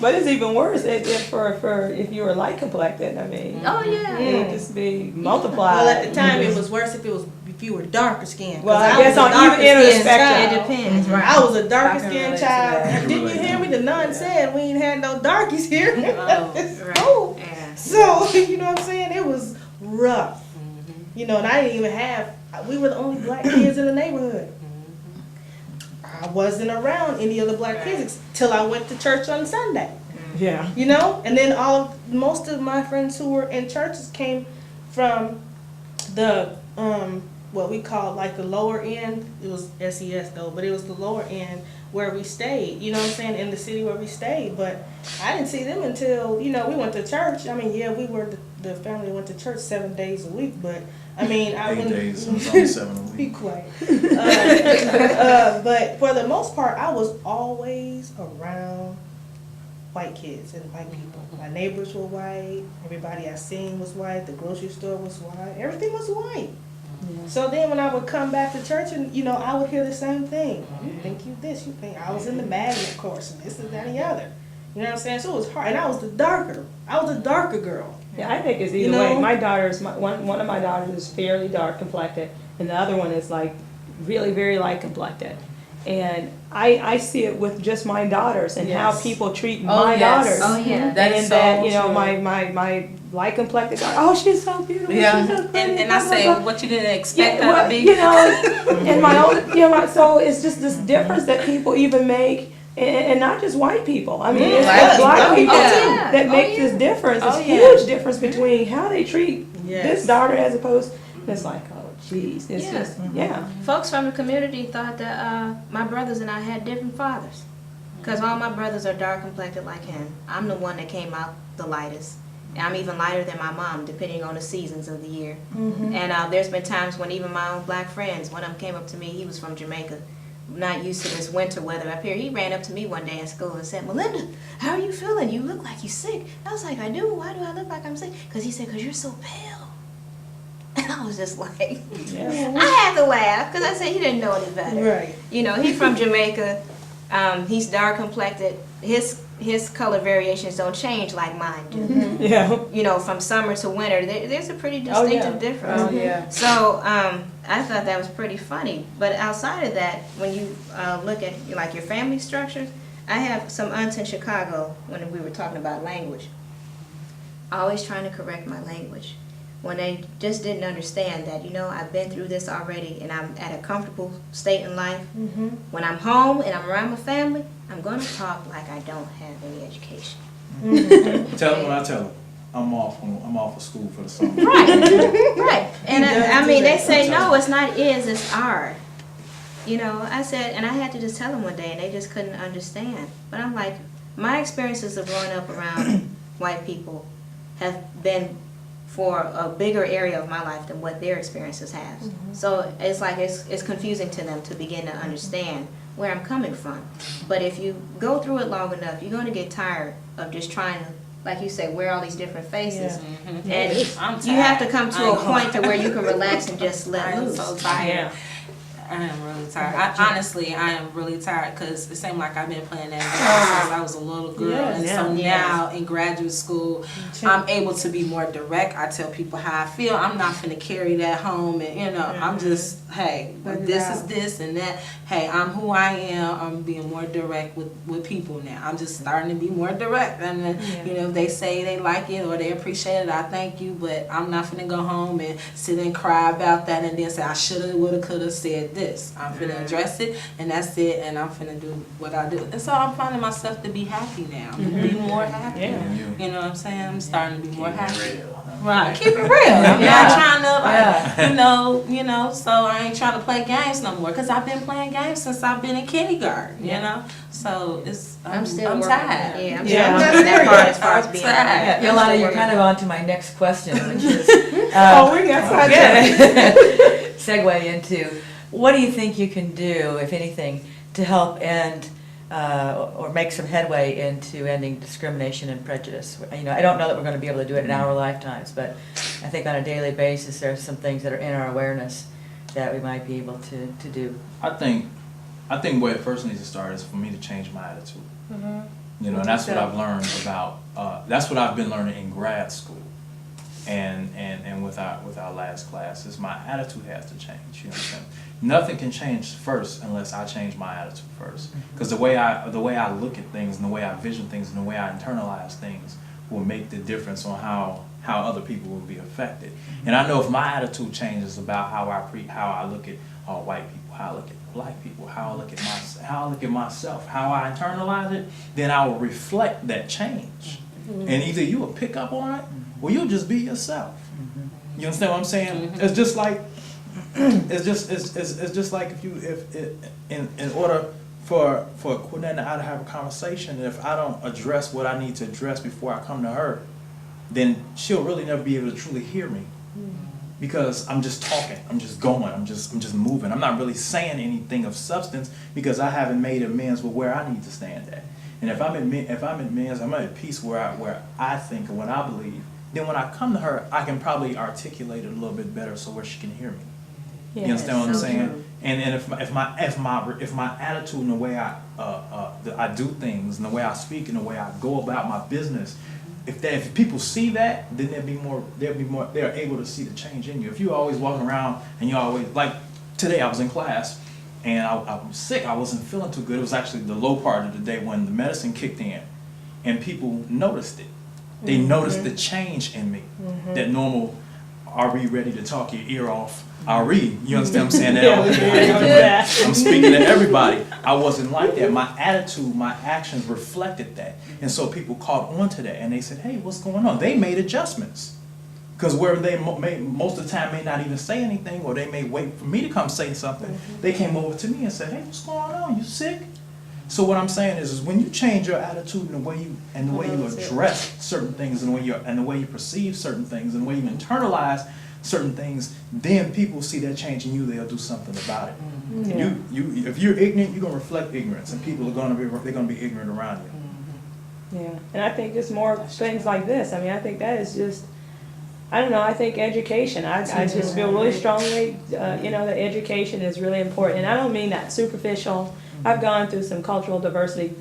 But it's even worse if you were light complected. I mean, Oh yeah. it would just be multiplied. Well, at the time, it was worse if you were darker skinned. Well, I guess on either end of the spectrum. It depends, right? I was a darker I can skinned relate to child. that. And didn't you hear me? The nun said we ain't had no darkies here. It's Right. cold. Yeah. So, you know what I'm saying? It was rough. You know, and I didn't even we were the only black kids in the neighborhood. I wasn't around any other black kids till I went to church on Sunday. Yeah. You know? And then most of my friends who were in churches came from the, what we call like the lower end. It was SES though, but it was the lower end where we stayed, you know what I'm saying, in the city where we stayed. But I didn't see them until, you know, we went to church. I mean, yeah, we were the family that went to church 7 days a week, but I mean, I 8 wouldn't. days, it was only 7 a week. Be quiet. But for the most part, I was always around white kids and white people. My neighbors were white. Everybody I seen was white. The grocery store was white. Everything was white. So then when I would come back to church and, you know, I would hear the same thing. You think you this, you think I was in the magnet course and this and that and the other. You know what I'm saying? So it was hard. And I was the darker girl. Yeah, I think it's either You know? way. My daughter's, one of my daughters is fairly dark complected, and the other one is like really very light complected. And I see it with just my daughters and how Yes. people treat Oh, my yes. daughters. Oh yeah. That is And so that, you know, true. my light complected daughter, oh, she's so beautiful, Yeah. she's so pretty. And I blah, say, blah, blah. what you didn't expect Yeah, her well, to be. you know, and my own, you know, so it's just this difference that people even make, and not just white people. I mean, it's Right. black Oh, people yeah. that Oh, make yeah. this difference. This Oh, yeah. huge difference between how they treat Yes. this daughter as opposed. It's like, oh, geez, it's Yeah. just, yeah. Folks from the community thought that my brothers and I had different fathers. Because all my brothers are dark complected like him. I'm the one that came out the lightest. I'm even lighter than my mom, depending on the seasons of the year. And there's been times when even my own black friends, one of them came up to me, he was from Jamaica, not used to this winter weather up here. He ran up to me one day in school and said, Melinda, how are you feeling? You look like you're sick. I was like, I do? Why do I look like I'm sick? Because he said, because you're so pale. And I was just like, Yeah. I had to laugh because I said he didn't know any better. Right. You know, he's from Jamaica. He's dark complected. His color variations don't change like mine do. Yeah. You know, from summer to winter, there's a pretty Oh, yeah. distinctive difference. Oh, yeah. So I thought that was pretty funny. But outside of that, when you look at like your family structures, I have some aunts in Chicago when we were talking about language. Always trying to correct my language. When they just didn't understand that, you know, I've been through this already and I'm at a comfortable state in life. When I'm home and I'm around my family, I'm going to talk like I don't have any education. Tell them what I tell them. I'm off of school for the summer. Right, right. And does I do mean, they that say, sometimes. no, it's not is, it's are. You know, I said, and I had to just tell them one day, and they just couldn't understand. But I'm like, my experiences of growing up around white people have been for a bigger area of my life than what their experiences have. So it's like it's confusing to them to begin to understand where I'm coming from. But if you go through it long enough, you're going to get tired of just trying to, like you say, wear all these different faces. And I'm you have to tired. come I to ain't a gonna point to where you can relax and just let I am loose. so tired. Yeah. I am really tired. Honestly, I am really tired because it seemed like I've been playing that game since I was a little girl. Yes. And so now in graduate school, I'm able to be more direct. I tell people how I feel. I'm not finna carry that home and, you know, I'm just, hey, this is this and that. Hey, I'm who I am. I'm being more direct with people now. I'm just starting to be more direct. And then, you know, if they say they like it or they appreciate it, I thank you. But I'm not finna go home and sit and cry about that and then say I shoulda, woulda, coulda said this. I'm finna address it and that's it, and I'm finna do what I do. And so I'm finding myself to be happy now. Be more happy. Yeah. You know what I'm saying? I'm starting to be more happy. Real. Right. Keep it real. I'm Yeah. not trying to like, Yeah. so I ain't trying to play games no more because I've been playing games since I've been in kindergarten, you know? So it's, I'm still I'm working. tired. Yeah, I'm Yeah. still working that part as far as I'm being. tired. Yeah, Yolanda, you're kind of on to my next question, which is Oh, we got such a. segue into what do you think you can do, if anything, to help end or make some headway into ending discrimination and prejudice? You know, I don't know that we're going to be able to do it in our lifetimes, but I think on a daily basis there's some things that are in our awareness that we might be able to do. I think where it first needs to start is for me to change my attitude. You know, and that's what I've learned about, that's what I've been learning in grad school. And with our last class is my attitude has to change, you know what I'm saying? Nothing can change first unless I change my attitude first. Because the way I look at things and the way I vision things and the way I internalize things will make the difference on how other people will be affected. And I know if my attitude changes about how I look at white people, how I look at black people, how I look at myself, how I internalize it, then I will reflect that change. And either you will pick up on it or you'll just be yourself. You understand what I'm saying? It's just like it's just like in order for Quinette and I to have a conversation, if I don't address what I need to address before I come to her, then she'll really never be able to truly hear me. Because I'm just talking, I'm just going, I'm just moving. I'm not really saying anything of substance because I haven't made amends with where I need to stand at. And if I'm amends, I'm at peace where I think and what I believe. Then when I come to her, I can probably articulate it a little bit better so where she can hear me. You understand what I'm saying? And if my attitude and the way I do things and the way I speak and the way I go about my business, if people see that, then they're able to see the change in you. If you're always walking around and you always, like today I was in class and I was sick, I wasn't feeling too good. It was actually the low part of the day when the medicine kicked in and people noticed it. They noticed the change in me. That normal, are we ready to talk your ear off? Ari, you understand what I'm saying? I'm speaking to everybody. I wasn't like that. My attitude, my actions reflected that. And so people caught on to that and they said, hey, what's going on? They made adjustments. Because where they most of the time may not even say anything or they may wait for me to come say something, they came over to me and said, hey, what's going on? You sick? So what I'm saying is when you change your attitude and the way you address certain things and the way you perceive certain things and the way you internalize certain things, then people see that change in you, they'll do something about it. If you're ignorant, you're gonna reflect ignorance, and people are gonna be ignorant around you. Yeah, and I think just more things like this. I mean, I think that is just, I don't know, I think education. I just feel really strongly, that education is really important. And I don't mean that superficial. I've gone through some cultural diversity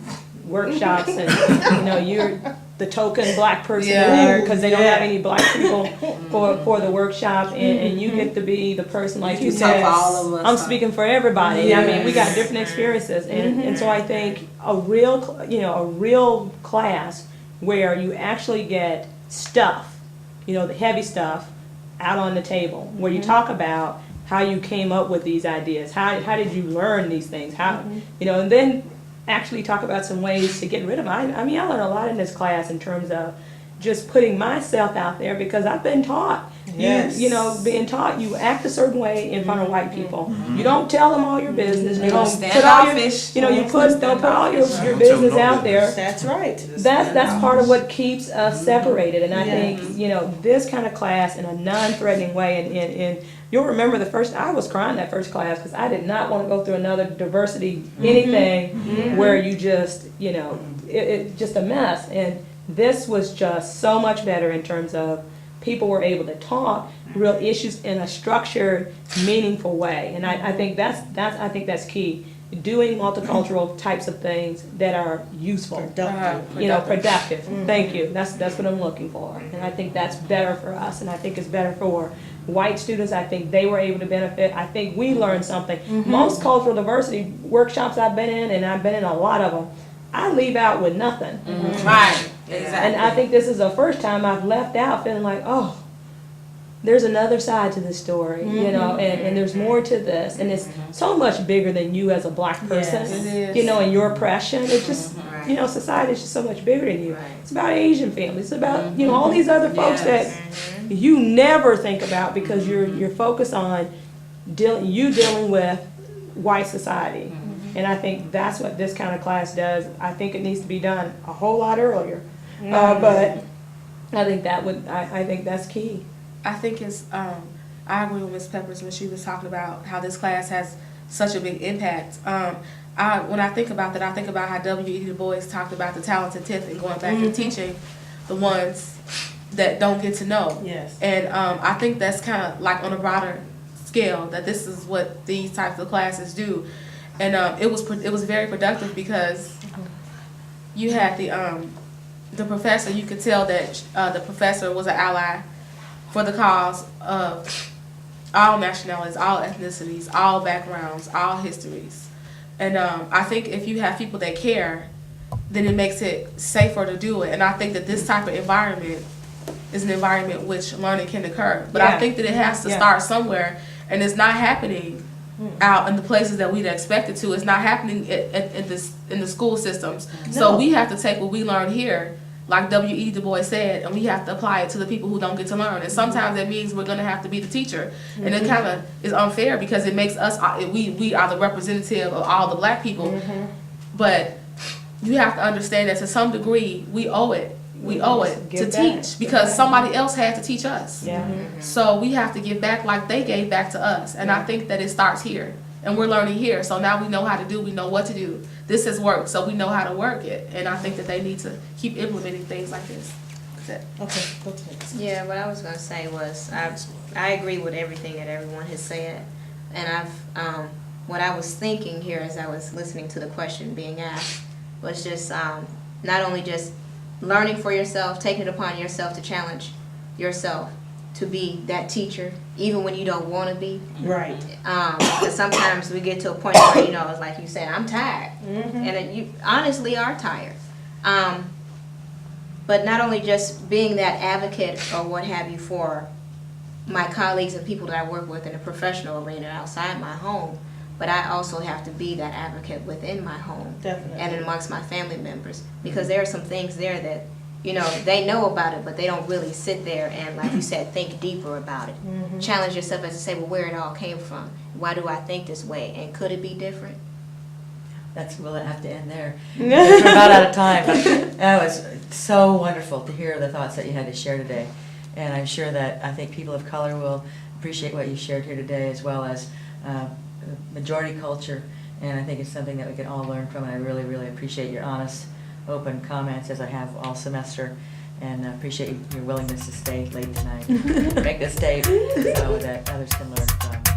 workshops and, you're the token black person there because they don't have any black people for the workshop and you get to be the person like you said. I'm speaking for everybody. Yes. I mean, we got different experiences and so I think a real class where you actually get stuff, the heavy stuff out on the table where you talk about how you came up with these ideas, how did you learn these things, and then actually talk about some ways to get rid of them. I mean, I learned a lot in this class in terms of just putting myself out there because I've been taught. Yes. Being taught you act a certain way in front of white people. You don't tell them all your business. You don't put all your don't put all your business out there. That's right. That's part of what keeps us separated. And I think this kind of class in a non-threatening way and you'll remember I was crying that first class because I did not want to go through another diversity anything where you just, it's just a mess. And this was just so much better in terms of people were able to talk real issues in a structured, meaningful way. And I think that's key. Doing multicultural types of things that are useful. Productive. Thank you. That's what I'm looking for. And I think that's better for us and I think it's better for white students. I think they were able to benefit. I think we learned something. Most cultural diversity workshops I've been in, and I've been in a lot of them, I leave out with nothing. Right, exactly. And I think this is the first time I've left out feeling like, oh, there's another side to this story, and there's more to this. And it's so much bigger than you as a black person, and your oppression. It's just, society is just so much bigger than you. It's about Asian families. It's about, all these other folks that you never think about because you're focused on dealing with white society. And I think that's what this kind of class does. I think it needs to be done a whole lot earlier. But I think I think that's key. I think it's, I agree with Ms. Peppers when she was talking about how this class has such a big impact. When I think about that, I think about how W.E. Du Bois talked about the talented 10th and going back and teaching the ones that don't get to know. Yes. And I think that's kind of like on a broader scale, that this is what these types of classes do. And it was very productive because you had the professor, you could tell that the professor was an ally for the cause of all nationalities, all ethnicities, all backgrounds, all histories. And I think if you have people that care, then it makes it safer to do it. And I think that this type of environment is an environment which learning can occur. But I Yeah. think that it has to Yeah. start somewhere, and it's not happening out in the places that we'd expect it to. It's not happening in the school systems. So No. we have to take what we learn here, like W.E. Du Bois said, and we have to apply it to the people who don't get to learn. And sometimes that means we're going to have to be the teacher. And it kind of is unfair because it makes us, we are the representative of all the black people. But you have to understand that to some degree, we owe it. We owe it Give to back. teach because somebody else had to teach us. Yeah. So we have to give back like they gave back to us. And I think that it starts here. And we're learning here. So now we know how to do, we know what to do. This has worked, so we know how to work it. And I think that they need to keep implementing things like this. That's it. Okay, go to next. Yeah, what I was gonna say was, I agree with everything that everyone has said. And what I was thinking here as I was listening to the question being asked was just, not only just learning for yourself, taking it upon yourself to challenge yourself to be that teacher, even when you don't wanna be. Right. Because sometimes we get to a point where, it's like you said, I'm tired. And then you honestly are tired. But not only just being that advocate or what have you for my colleagues and people that I work with in a professional arena outside my home, but I also have to be that advocate within my home Definitely. and amongst my family members, because there are some things there that, they know about it, but they don't really sit there and, like you said, think deeper about it. Challenge yourself as to say, well, where it all came from. Why do I think this way? And could it be different? We'll have to end there. We're about out of time. But that was so wonderful to hear the thoughts that you had to share today. And I'm sure that I think people of color will appreciate what you shared here today, as well as majority culture. And I think it's something that we can all learn from. And I really, really appreciate your honest, open comments, as I have all semester. And appreciate your willingness to stay late tonight, make this date, so that others can learn from.